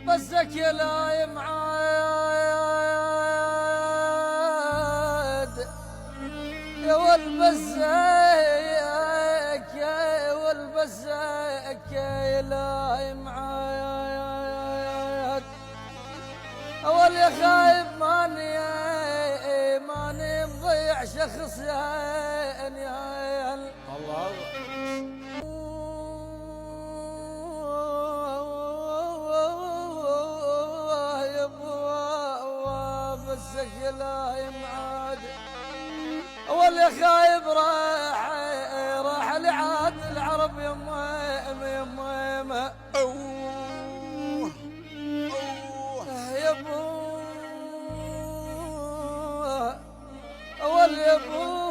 بسك يا لا معاد يا والبسك يا والبسك يا لا معاد اول يا خايب ماني مضيع شخص يا الله يا لا معاد اول يا خايب راح لعاد العرب يما اوه يا ابو اول يا ابو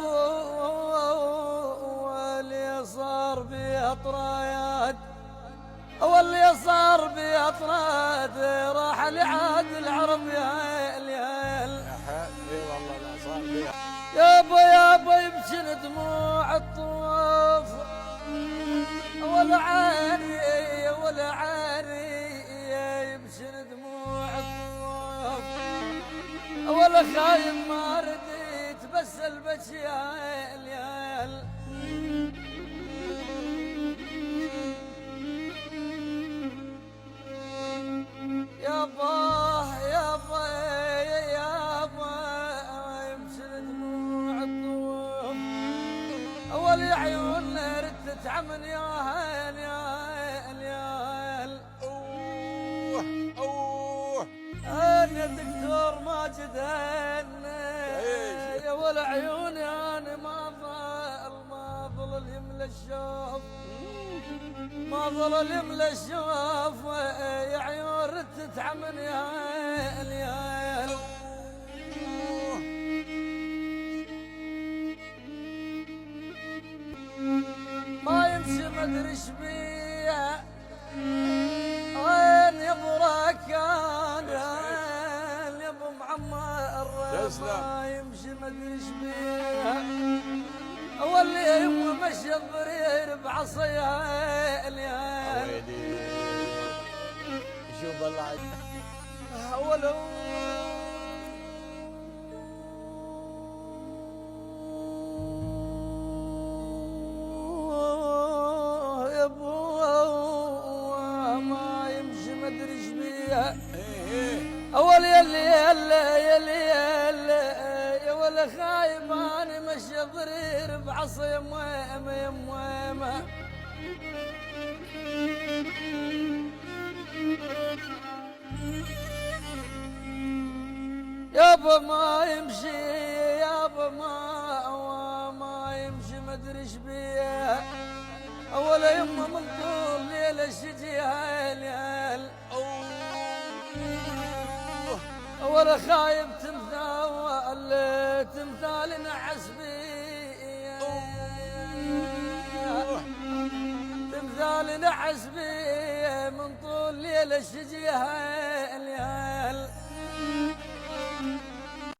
اللي صار بيه طرايات واللي صار بيه طراد راح لعاد العرب يا اليال اي والله لا صار بها يابا يمشي دموع الطواف ولا عاري يمشي دموع الطواف ولا خايف ما رديت بس البكي يا اليال يابا يمشي دموع الطواف اول يا عيون ردت عمن يا اليال اوه انا دكتور ماجد ايش يا ولا عيوني انا ما ظل يملى الشوف ما ظل يملى الشوف يا عيون ردت عمن يا اليال ما يمشي مدري ايش بيه وين يا ابو راكان يا ابو معمر ما يمشي مدري ايش بيه واللي يمه مشي الضرير بعصيها اليال ويلي شوف الله ولو يا ابو ما يمشي مدري ايش بيه اول يا ولا خايب انا مشي ضرير بعصا يمويمه يابا ما يمشي يابا ما يمشي مدري ايش بيه ولا يمه من طول ليله الشجيها اليال ولا خايب تمثال نعس بيه تمثال نعس بيه من طول ليله الشجيها